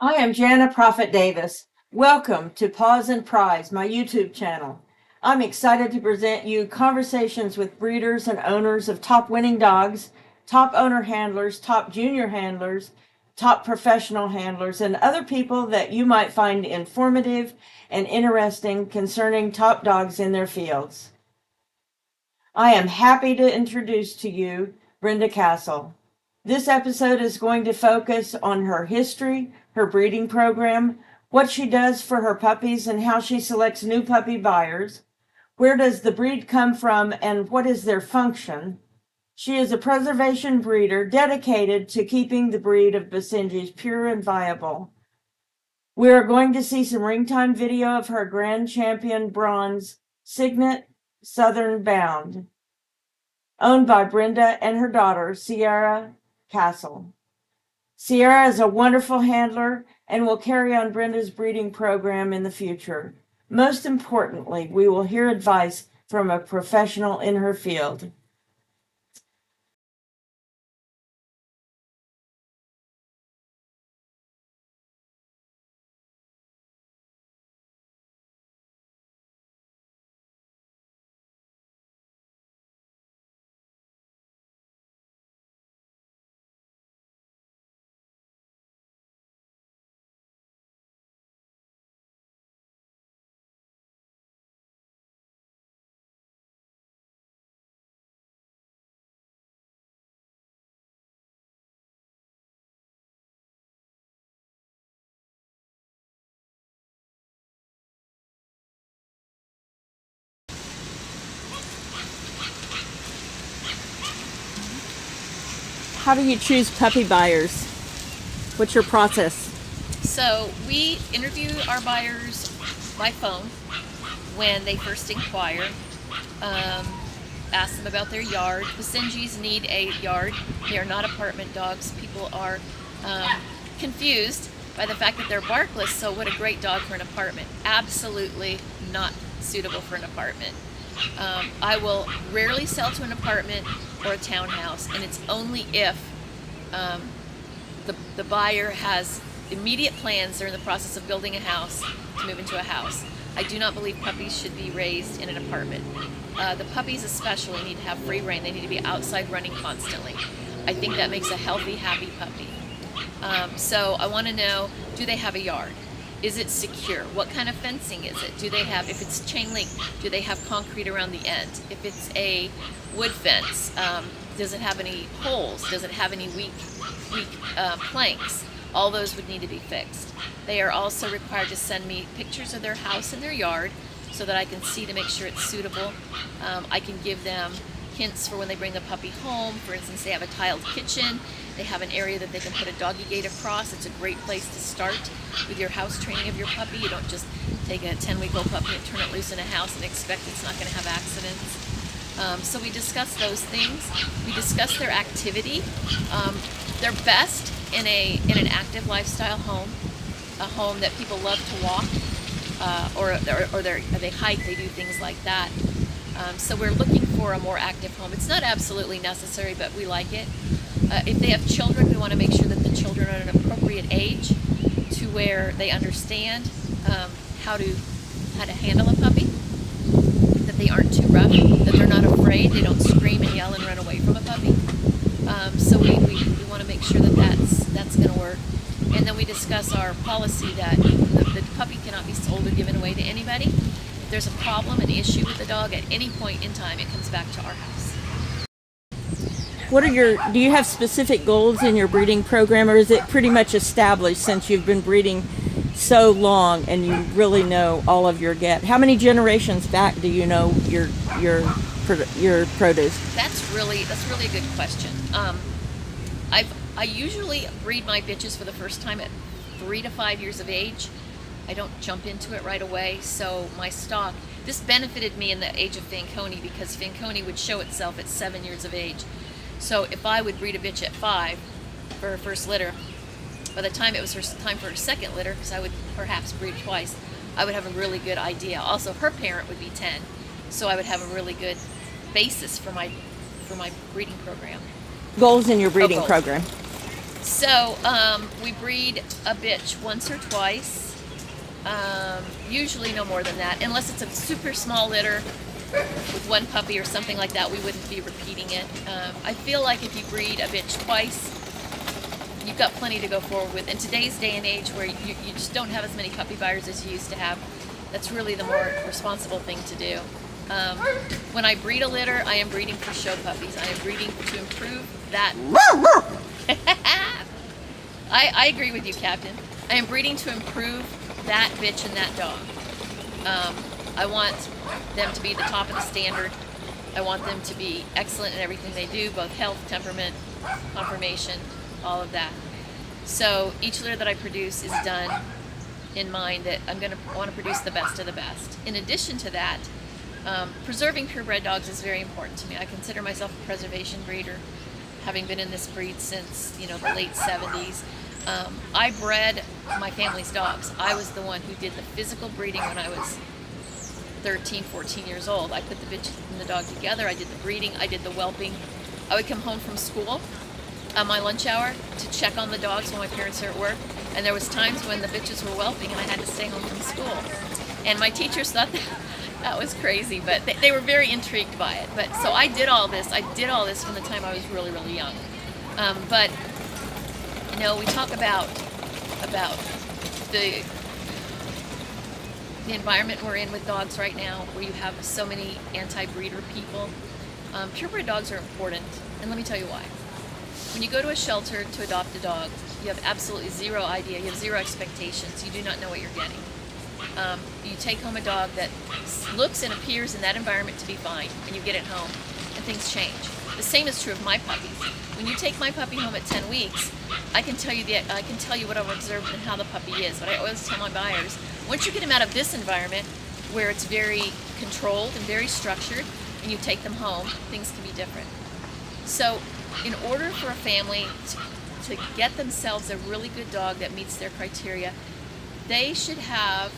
I am Jana Proffitt Davis. Welcome to Paws and Prize, my YouTube channel. I'm excited to present you conversations with breeders and owners of top winning dogs, top owner handlers, top junior handlers, top professional handlers, and other people that you might find informative and interesting concerning top dogs in their fields. I am happy to introduce to you Brenda Cassell. This episode is going to focus on her history, her breeding program, what she does for her puppies, and how she selects new puppy buyers. Where does the breed come from and what is their function? She is a preservation breeder dedicated to keeping the breed of Basenjis pure and viable. We are going to see some ringtime video of her Grand Champion Bronze Signet Southern Bound, owned by Brenda and her daughter, Ciara Cassell. Ciara is a wonderful handler and will carry on Brenda's breeding program in the future. Most importantly, we will hear advice from a professional in her field. How do you choose puppy buyers? What's your process? So we interview our buyers by phone when they first inquire, ask them about their yard. Basenjis need a yard. They are not apartment dogs. People are confused by the fact that they're barkless, so what a great dog for an apartment. Absolutely not suitable for an apartment. I will rarely sell to an apartment or a townhouse, and it's only if the buyer has immediate plans, they're in the process of building a house, to move into a house. I do not believe puppies should be raised in an apartment. The puppies especially need to have free rein. They need to be outside running constantly. I think that makes a healthy, happy puppy. So I want to know, do they have a yard? Is it secure? What kind of fencing is it? Do they have, if it's chain link, do they have concrete around the end? If it's a wood fence, does it have any holes? Does it have any weak planks? All those would need to be fixed. They are also required to send me pictures of their house and their yard so that I can see to make sure it's suitable. I can give them hints for when they bring the puppy home. For instance, they have a tiled kitchen. They have an area that they can put a doggy gate across. It's a great place to start with your house training of your puppy. You don't just take a 10-week-old puppy and turn it loose in a house and expect it's not going to have accidents. So we discuss those things. We discuss their activity. They're best in an active lifestyle home, a home that people love to walk, or they hike, they do things like that. So we're looking for a more active home. It's not absolutely necessary, but we like it. If they have children, we want to make sure that the children are at an appropriate age to where they understand how to handle a puppy, that they aren't too rough, that they're not afraid, they don't scream and yell and run away from a puppy. So we want to make sure that that's going to work. And then we discuss our policy that the puppy cannot be sold or given away to anybody. If there's a problem, an issue with the dog, at any point in time, it comes back to our house. Do you have specific goals in your breeding program, or is it pretty much established since you've been breeding so long and you really know all of your get? How many generations back do you know your produce? That's really a good question. I usually breed my bitches for the first time at 3 to 5 years of age. I don't jump into it right away, so my stock, this benefited me in the age of Fanconi because Fanconi would show itself at 7 years of age. So if I would breed a bitch at 5 for her first litter, by the time it was time for her second litter, because I would perhaps breed twice, I would have a really good idea. Also, her parent would be 10, so I would have a really good basis for my breeding program. Goals in your breeding program? So we breed a bitch once or twice. Usually no more than that, unless it's a super small litter with one puppy or something like that. We wouldn't be repeating it. I feel like if you breed a bitch twice, you've got plenty to go forward with. In today's day and age where you just don't have as many puppy buyers as you used to have, that's really the more responsible thing to do. When I breed a litter, I am breeding for show puppies. I am breeding to improve that. I agree with you, Captain. I am breeding to improve that bitch and that dog. I want them to be the top of the standard. I want them to be excellent in everything they do, both health, temperament, conformation, all of that. So each litter that I produce is done in mind that I'm going to want to produce the best of the best. In addition to that, preserving purebred dogs is very important to me. I consider myself a preservation breeder, having been in this breed since the late 70s. I bred my family's dogs. I was the one who did the physical breeding when I was 13, 14 years old. I put the bitch and the dog together. I did the breeding. I did the whelping. I would come home from school on my lunch hour to check on the dogs while my parents are at work. And there was times when the bitches were whelping and I had to stay home from school. And my teachers thought that was crazy, but they were very intrigued by it. But so I did all this. I did all this from the time I was really, really young. But we talk about the environment we're in with dogs right now, where you have so many anti-breeder people. Purebred dogs are important, and let me tell you why. When you go to a shelter to adopt a dog, you have absolutely zero idea, you have zero expectations, you do not know what you're getting. You take home a dog that looks and appears in that environment to be fine, and you get it home, and things change. The same is true of my puppies. When you take my puppy home at 10 weeks, I can tell you what I've observed and how the puppy is. But I always tell my buyers, once you get them out of this environment, where it's very controlled and very structured, and you take them home, things can be different. So, in order for a family to get themselves a really good dog that meets their criteria, they should have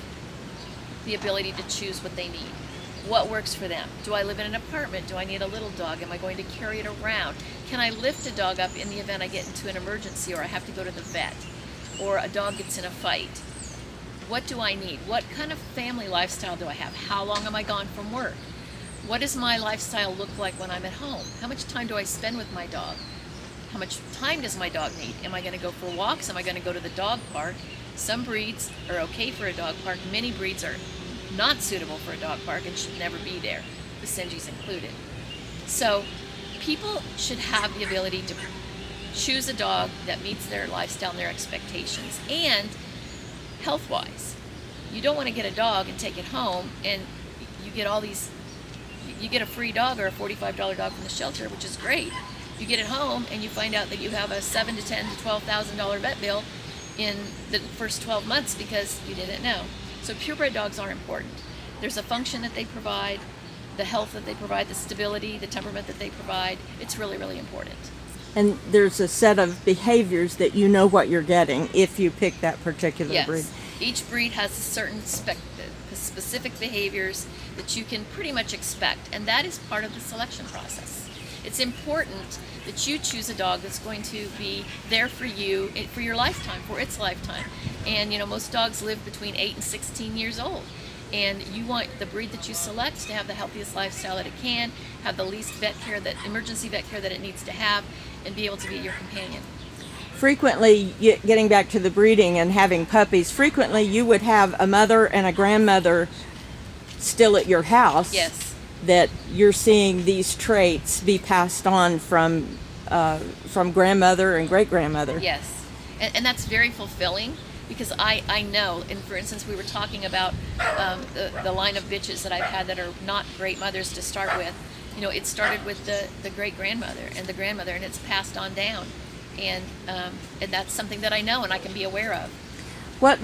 the ability to choose what they need. What works for them? Do I live in an apartment? Do I need a little dog? Am I going to carry it around? Can I lift a dog up in the event I get into an emergency or I have to go to the vet or a dog gets in a fight? What do I need? What kind of family lifestyle do I have? How long am I gone from work? What does my lifestyle look like when I'm at home? How much time do I spend with my dog? How much time does my dog need? Am I going to go for walks? Am I going to go to the dog park? Some breeds are okay for a dog park. Many breeds are not suitable for a dog park and should never be there, Basenjis included. So people should have the ability to choose a dog that meets their lifestyle and their expectations. And health-wise, you don't want to get a dog and take it home and you get you get a free dog or a $45 dog from the shelter, which is great. You get it home and you find out that you have a $7,000 to $10,000 to $12,000 vet bill in the first 12 months because you didn't know. So purebred dogs are important. There's a function that they provide, the health that they provide, the stability, the temperament that they provide. It's really, really important. And there's a set of behaviors that you know what you're getting if you pick that particular breed. Yes. Each breed has certain specific behaviors that you can pretty much expect, and that is part of the selection process. It's important that you choose a dog that's going to be there for you for your lifetime, for its lifetime. And most dogs live between 8 and 16 years old. And you want the breed that you select to have the healthiest lifestyle that it can, have the least emergency vet care that it needs to have, and be able to be your companion. Frequently, getting back to the breeding and having puppies, frequently you would have a mother and a grandmother still at your house. Yes. That you're seeing these traits be passed on from grandmother and great-grandmother. Yes, and that's very fulfilling because I know, and for instance, we were talking about the line of bitches that I've had that are not great mothers to start with. It started with the great-grandmother and the grandmother, and it's passed on down. And that's something that I know and I can be aware of. What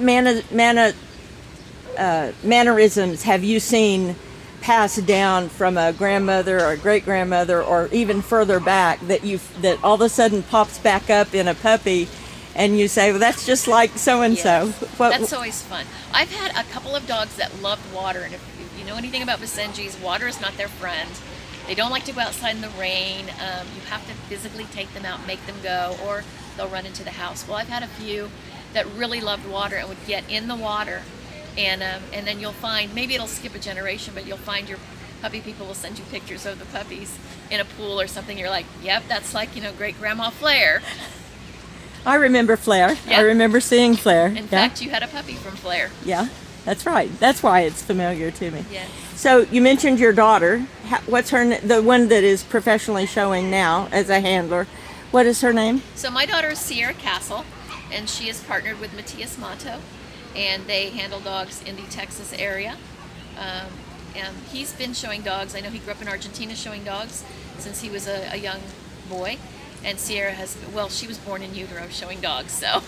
mannerisms have you seen passed down from a grandmother or a great-grandmother or even further back that all of a sudden pops back up in a puppy and you say, well, that's just like so-and-so? Yes, that's always fun. I've had a couple of dogs that loved water, and if you know anything about Basenjis, water is not their friend. They don't like to go outside in the rain. You have to physically take them out, make them go, or they'll run into the house. Well, I've had a few that really loved water and would get in the water, and then you'll find, maybe it'll skip a generation, but you'll find your puppy people will send you pictures of the puppies in a pool or something. You're like, yep, that's like, great grandma Flair. I remember Flair. Yeah. I remember seeing Flair. In fact, you had a puppy from Flair. Yeah, that's right. That's why it's familiar to me. Yes. So you mentioned your daughter. What's her the one that is professionally showing now as a handler? What is her name? So my daughter is Ciara Cassell, and she is partnered with Matias Mato, and they handle dogs in the Texas area. And he's been showing dogs. I know he grew up in Argentina showing dogs since he was a young boy. And Ciara she was born in utero showing dogs. So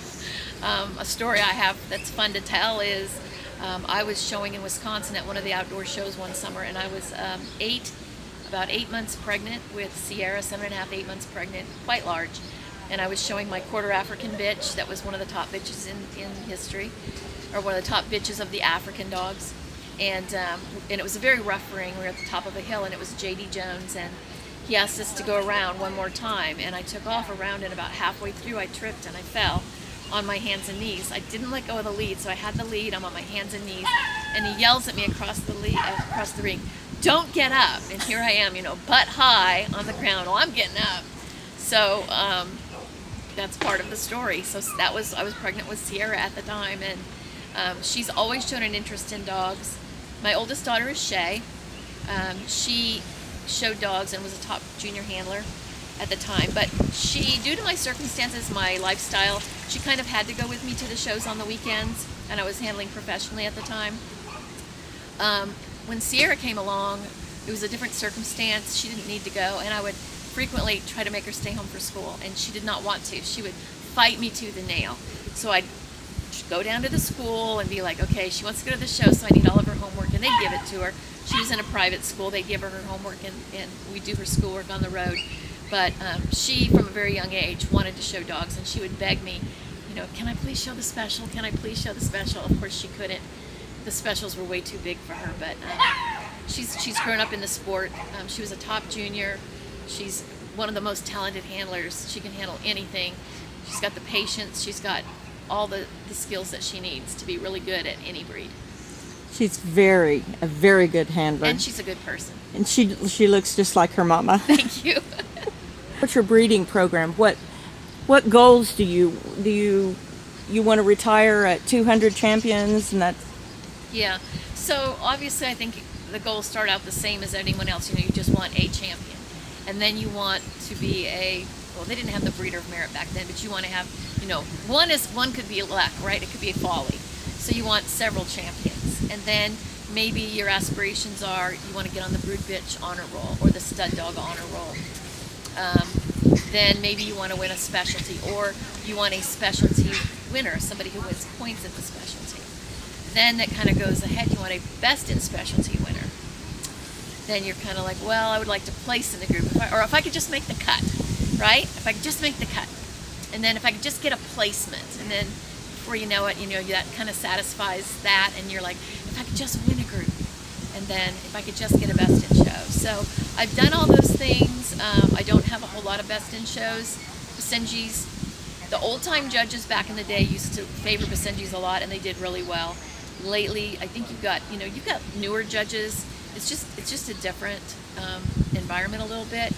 a story I have that's fun to tell is I was showing in Wisconsin at one of the outdoor shows one summer, and I was about 8 months pregnant with Ciara, 7.5, 8 months pregnant, quite large. And I was showing my quarter African bitch that was one of the top bitches in history, or one of the top bitches of the African dogs. And it was a very rough ring. We were at the top of a hill, and it was J.D. Jones, and he asked us to go around one more time, and I took off around, and about halfway through I tripped and I fell on my hands and knees. I didn't let go of the lead, so I had the lead, I'm on my hands and knees, and he yells at me across the ring, "Don't get up!" And here I am, butt high on the ground. Well, I'm getting up. So that's part of the story. So I was pregnant with Ciara at the time, and she's always shown an interest in dogs. My oldest daughter is Shay. She showed dogs and was a top junior handler at the time, but she, due to my circumstances, my lifestyle, she kind of had to go with me to the shows on the weekends, and I was handling professionally at the time. When Ciara came along, it was a different circumstance. She didn't need to go, and I would frequently try to make her stay home for school, and she did not want to. She would fight me tooth and nail. So I'd go down to the school and be like, okay, she wants to go to the show, so I need all of her homework, and they'd give it to her. She was in a private school. They'd give her homework, and we'd do her schoolwork on the road. But she, from a very young age, wanted to show dogs, and she would beg me, can I please show the special? Can I please show the special? Of course, she couldn't. The specials were way too big for her, but she's grown up in the sport. She was a top junior. She's one of the most talented handlers. She can handle anything. She's got the patience. She's got all the skills that she needs to be really good at any breed. She's a very good handler. And she's a good person. And she looks just like her mama. Thank you. What's your breeding program? What goals do you want to retire at 200 champions, and that's? Yeah. So obviously, I think the goals start out the same as anyone else. You just want a champion, and then you want to be well, they didn't have the breeder of merit back then, but you want to have, one could be luck, right? It could be a folly. So you want several champions, and then maybe your aspirations are you want to get on the brood bitch honor roll or the stud dog honor roll. Then maybe you want to win a specialty, or you want a specialty winner, somebody who wins points at the specialty. Then that kind of goes ahead. You want a best in specialty winner. Then you're kind of like, well, I would like to place in the group, or if I could just make the cut, right? If I could just make the cut, and then if I could just get a placement, and then before you know it, that kind of satisfies that, and you're like, if I could just win a group, and then if I could just get a best in show. So I've done all those things. I don't have a whole lot of best in shows. Basenjis, the old time judges back in the day used to favor Basenjis a lot, and they did really well. Lately, I think you've got newer judges. It's just a different environment a little bit,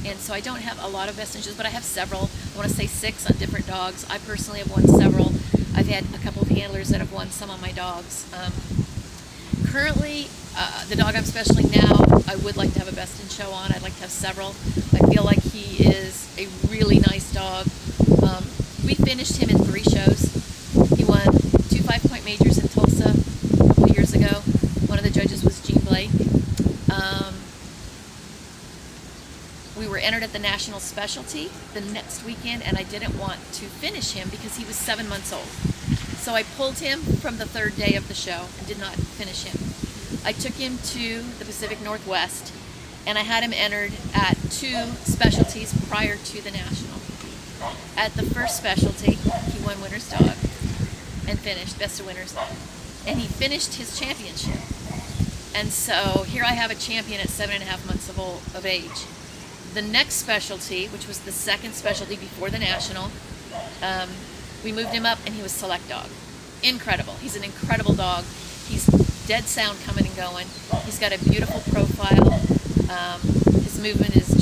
and so I don't have a lot of best in shows, but I have several. I want to say 6 on different dogs. I personally have won several. I've had a couple of handlers that have won some on my dogs. Currently, the dog I'm specialing now, I would like to have a best in show on. I'd like to have several. I feel like he is a really nice dog. We finished him in 3 shows. He won 2 5-point majors in Tulsa a couple years ago. One of the judges was Jean Blake. We were entered at the national specialty the next weekend, and I didn't want to finish him because he was 7 months old. So I pulled him from the 3rd day of the show and did not finish him. I took him to the Pacific Northwest, and I had him entered at 2 specialties prior to the national. At the first specialty, he won winner's dog and finished best of winners, and he finished his championship. And so here I have a champion at 7.5 months of age. The next specialty, which was the 2nd specialty before the national, We moved him up, and he was select dog. Incredible. He's an incredible dog. He's dead sound coming and going. He's got a beautiful profile. His movement is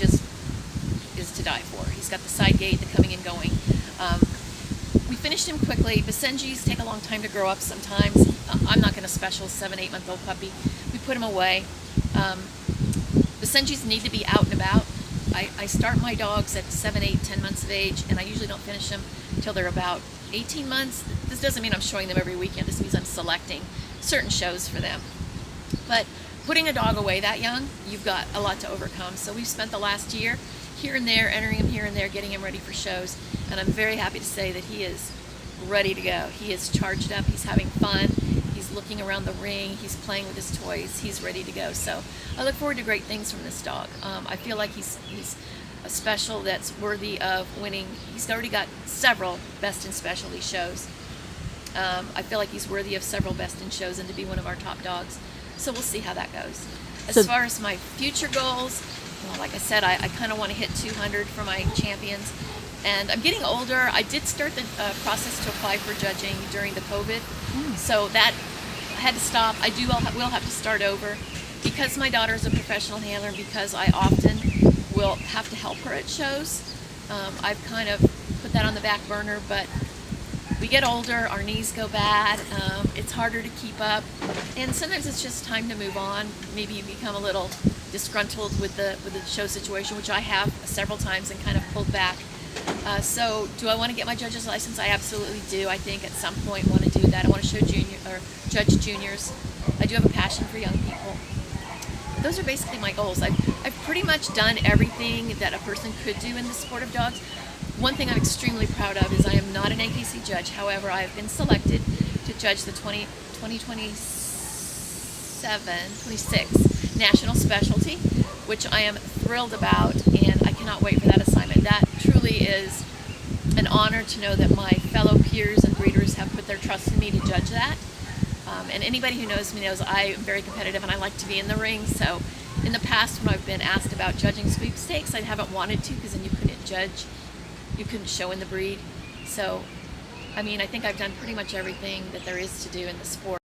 to die for. He's got the side gait, the coming and going. We finished him quickly. Basenjis take a long time to grow up sometimes. I'm not going to special 7-8 month old puppy. We put him away. Basenjis need to be out and about. I start my dogs at 7, 8, 10 months of age, and I usually don't finish them until they're about 18 months. This doesn't mean I'm showing them every weekend. This means I'm selecting certain shows for them. But putting a dog away that young, you've got a lot to overcome. So we've spent the last year here and there, entering him here and there, getting him ready for shows. And I'm very happy to say that he is ready to go. He is charged up. He's having fun. He's looking around the ring. He's playing with his toys. He's ready to go. So I look forward to great things from this dog. I feel like he's a special that's worthy of winning. He's already got several Best in Specialty shows. I feel like he's worthy of several Best in shows and to be one of our top dogs. So we'll see how that goes. As far as my future goals, well, like I said, I kind of want to hit 200 for my champions. And I'm getting older. I did start the process to apply for judging during the COVID. So that I had to stop. Will have to start over. Because my daughter is a professional handler, because I often will have to help her at shows, I've kind of put that on the back burner. But we get older, our knees go bad, it's harder to keep up, and sometimes it's just time to move on. Maybe you become a little disgruntled with the show situation, which I have several times, and kind of pulled back. So do I want to get my judge's license? I absolutely do. I think at some point want to do that. I want to show judge juniors. I do have a passion for young people. But those are basically my goals. I've pretty much done everything that a person could do in the sport of dogs. One thing I'm extremely proud of is I am not an AKC judge. However, I have been selected to judge the 2026 National Specialty, which I am thrilled about, and I cannot wait for that assignment. That truly is an honor to know that my fellow peers and breeders have put their trust in me to judge that. And anybody who knows me knows I am very competitive and I like to be in the ring. So in the past, when I've been asked about judging sweepstakes, I haven't wanted to, because then you couldn't judge. You couldn't show in the breed. So, I mean, I think I've done pretty much everything that there is to do in the sport.